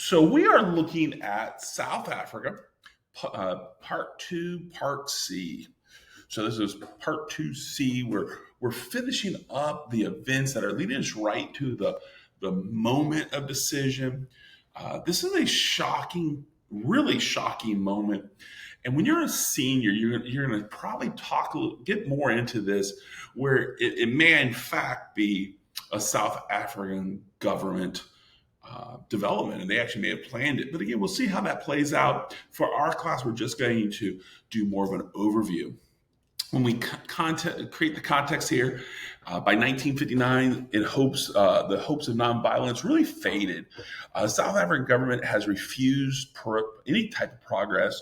So we are looking at South Africa, part two, part C. So this is part 2C. We're finishing up the events that are leading us right to the moment of decision. This is a shocking, really shocking moment. And when you're a senior, you're going to probably get more into this, where it may in fact be a South African government development, and they actually may have planned it. But again, we'll see how that plays out. For our class, we're just going to do more of an overview. When we create the context here, by 1959, the hopes of nonviolence really faded. South African government has refused any type of progress.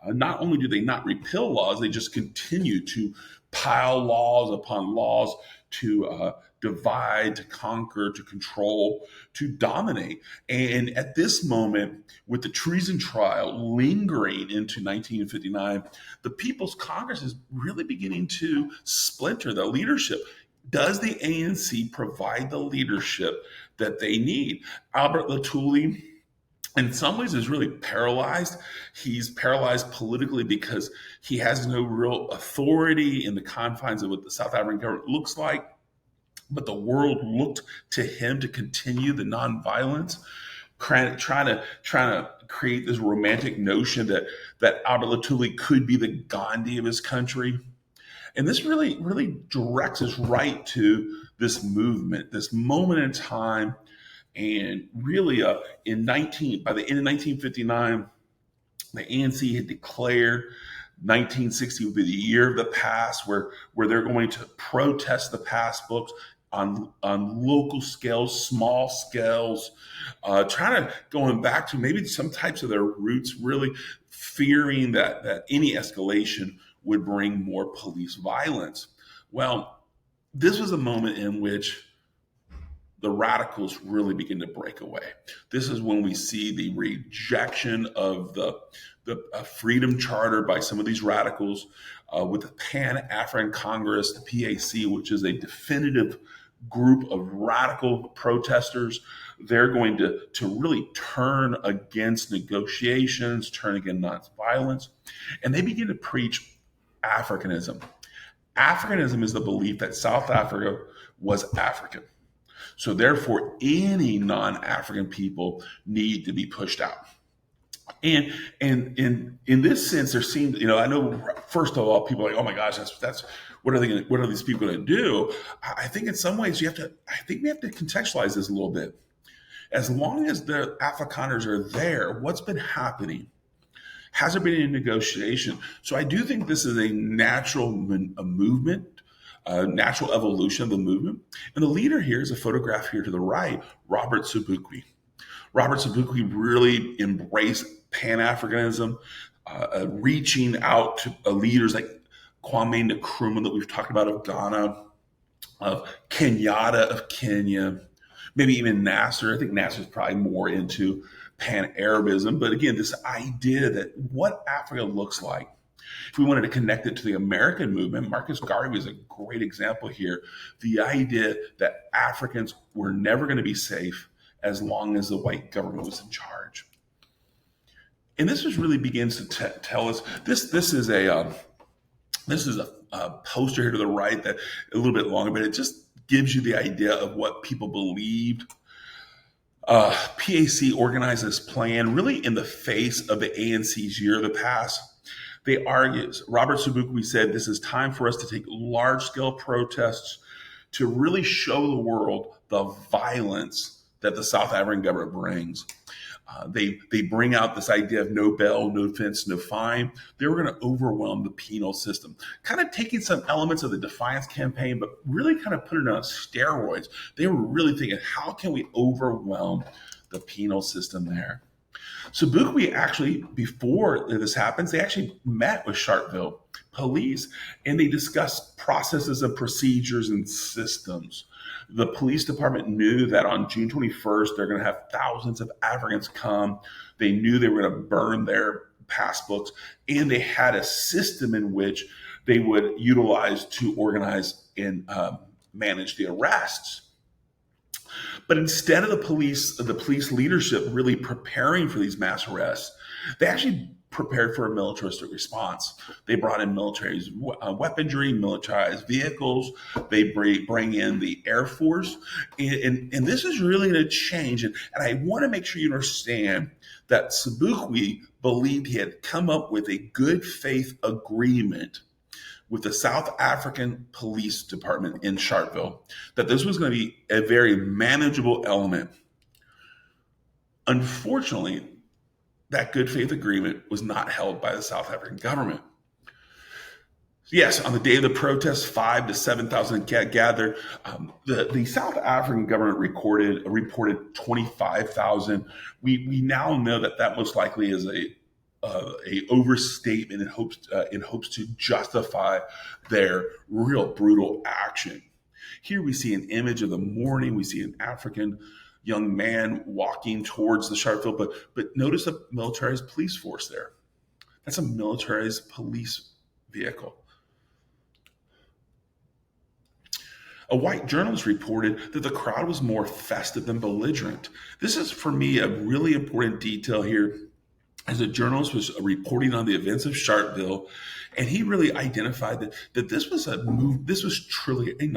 Not only do they not repeal laws, they just continue to pile laws upon laws to divide, to conquer, to control, to dominate. And at this moment, with the treason trial lingering into 1959, the People's Congress is really beginning to splinter. The leadership, does the ANC provide the leadership that they need? Albert Lutuli, in some ways, is really paralyzed. He's paralyzed politically because he has no real authority in the confines of what the South African government looks like. But the world looked to him to continue the nonviolence, trying to create this romantic notion that Albert Lutuli could be the Gandhi of his country. And this really directs us right to this movement, this moment in time. And really, by the end of 1959, the ANC had declared 1960 would be the year of the pass, where they're going to protest the pass books on local scales, small scales, going back to maybe some types of their roots, really fearing that any escalation would bring more police violence. Well, this was a moment in which the radicals really begin to break away. This is when we see the rejection of the Freedom Charter by some of these radicals, with the Pan-African Congress, the PAC, which is a definitive group of radical protesters. They're going to really turn against negotiations, turn against nonviolence, and they begin to preach Africanism. Africanism is the belief that South Africa was African. So therefore, any non-African people need to be pushed out. And in this sense, there seems, I know, first of all, people are like, oh my gosh, that's what are these people going to do? I think in some ways we have to contextualize this a little bit. As long as the Afrikaners are there, what's been happening? Has there been any negotiation? So I do think this is a natural movement, a natural evolution of the movement. And the leader here is a photograph here to the right, Robert Sobukwe. Robert Sobukwe really embraced Pan-Africanism, reaching out to leaders like Kwame Nkrumah that we've talked about of Ghana, of Kenyatta of Kenya, maybe even Nasser. I think Nasser is probably more into Pan-Arabism. But again, this idea that what Africa looks like, if we wanted to connect it to the American movement, Marcus Garvey is a great example here. The idea that Africans were never going to be safe as long as the white government was in charge. And this just really begins to tell us, this is a poster here to the right that a little bit longer, but it just gives you the idea of what people believed. PAC organized this plan really in the face of the ANC's year of the past. They argued, Robert Sobukwe said, this is time for us to take large-scale protests to really show the world the violence that the South African government brings. They bring out this idea of no bail, no fence, no fine. They were going to overwhelm the penal system, kind of taking some elements of the Defiance campaign, but really kind of putting it on steroids. They were really thinking, how can we overwhelm the penal system there? Sobukwe actually, before this happens, they actually met with Sharpeville police and they discussed processes and procedures and systems. The police department knew that on June 21st, they're going to have thousands of Africans come. They knew they were going to burn their passbooks, and they had a system in which they would utilize to organize and manage the arrests. But instead of the police leadership really preparing for these mass arrests, they actually prepared for a militaristic response. They brought in military weaponry, militarized vehicles. They bring in the Air Force. And this is really going to change. And I want to make sure you understand that Sobukwe believed he had come up with a good faith agreement with the South African Police Department in Sharpeville, that this was going to be a very manageable element. Unfortunately, that good faith agreement was not held by the South African government. Yes, on the day of the protest, 5,000 to 7,000 gathered. The South African government reported 25,000. We now know that most likely is a overstatement in hopes to justify their real brutal action. Here we see an image of the morning. We see an African young man walking towards the Sharpeville, but notice a militarized police force there. That's a militarized police vehicle. A white journalist reported that the crowd was more festive than belligerent. This is, for me, a really important detail here, as a journalist was reporting on the events of Sharpeville, and he really identified that this was this was truly a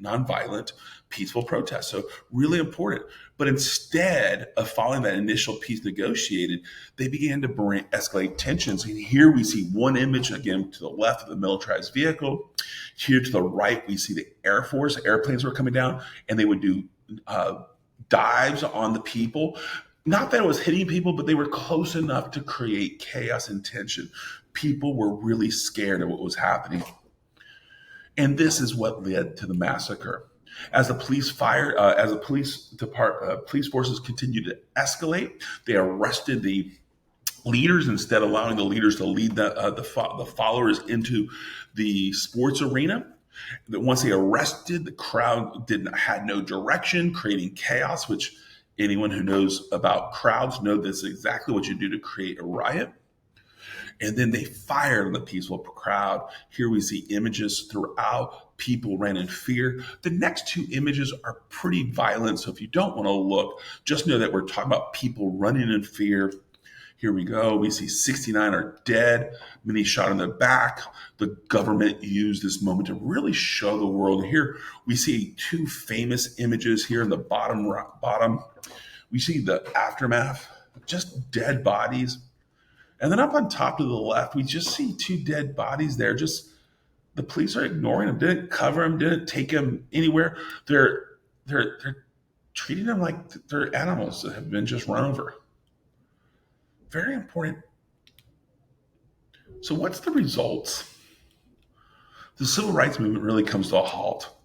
nonviolent, peaceful protest. So really important. But instead of following that initial peace negotiated, they began to escalate tensions. And here we see one image, again, to the left of the militarized vehicle. Here to the right, we see the Air Force. Airplanes were coming down, and they would do dives on the people. Not that it was hitting people, but they were close enough to create chaos and tension. People were really scared of what was happening. And this is what led to the massacre. As the police police forces continued to escalate, they arrested the leaders instead of allowing the leaders to lead the followers into the sports arena. That once they arrested, the crowd had no direction, creating chaos, which anyone who knows about crowds know this is exactly what you do to create a riot. And then they fired on the peaceful crowd. Here we see images throughout. People ran in fear. The next two images are pretty violent. So if you don't want to look, just know that we're talking about people running in fear. Here we go. We see 69 are dead, many shot in the back. The government used this moment to really show the world. Here we see two famous images here in the bottom. We see the aftermath, just dead bodies. And then up on top to the left, we just see two dead bodies there. Just the police are ignoring them, didn't cover them, didn't take them anywhere. They're treating them like they're animals that have been just run over. Very important. So what's the results? The civil rights movement really comes to a halt.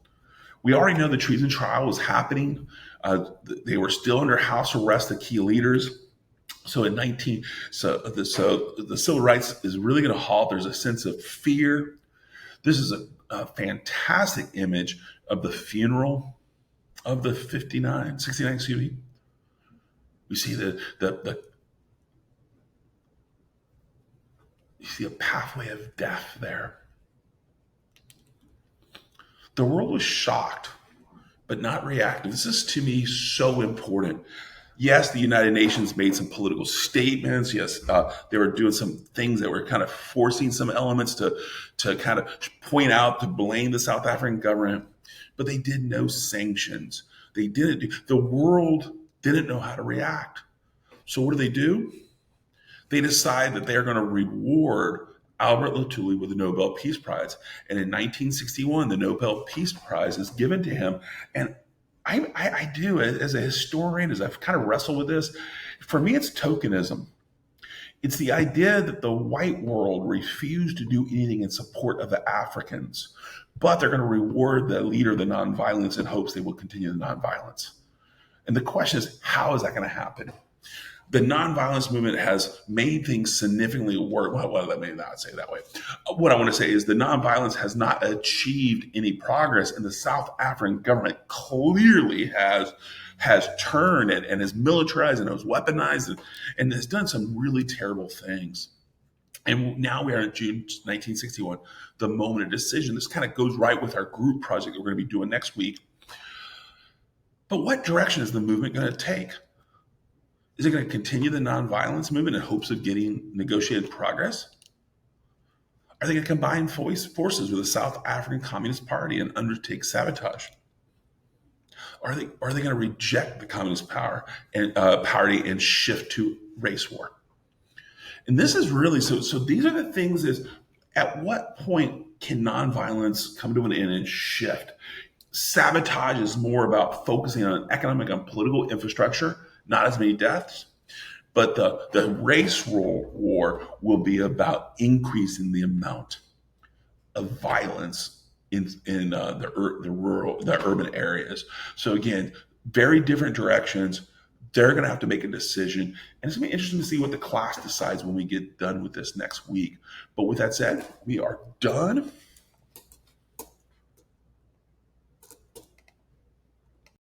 We already know the treason trial was happening. They were still under house arrest, the key leaders. So the civil rights is really going to halt. There's a sense of fear. This is a fantastic image of the funeral of the 69, excuse me. We see you see a pathway of death there. The world was shocked, but not reactive. This is, to me, so important. Yes, the United Nations made some political statements. Yes, they were doing some things that were kind of forcing some elements to kind of point out, to blame the South African government, but they did no sanctions. The world didn't know how to react. So what do? They decide that they're going to reward Albert Lutuli with the Nobel Peace Prize. And in 1961, the Nobel Peace Prize is given to him. And I do, as a historian, as I've kind of wrestled with this, for me, it's tokenism. It's the idea that the white world refused to do anything in support of the Africans, but they're going to reward the leader of the nonviolence in hopes they will continue the nonviolence. And the question is, how is that going to happen? The nonviolence movement has made things significantly worse. Well, let me not say it that way. What I want to say is the nonviolence has not achieved any progress, and the South African government clearly has turned and has militarized and has weaponized and has done some really terrible things. And now we are in June 1961, the moment of decision. This kind of goes right with our group project that we're going to be doing next week. But what direction is the movement going to take? Is it going to continue the nonviolence movement in hopes of getting negotiated progress? Are they going to combine forces with the South African Communist Party and undertake sabotage? Are they going to reject the Communist party and shift to race war? And this is really so. So these are the things: is at what point can nonviolence come to an end and shift? Sabotage is more about focusing on economic and political infrastructure, not as many deaths. But the race war will be about increasing the amount of violence in the urban areas. So again, very different directions. They're going to have to make a decision, and it's going to be interesting to see what the class decides when we get done with this next week. But with that said, we are done.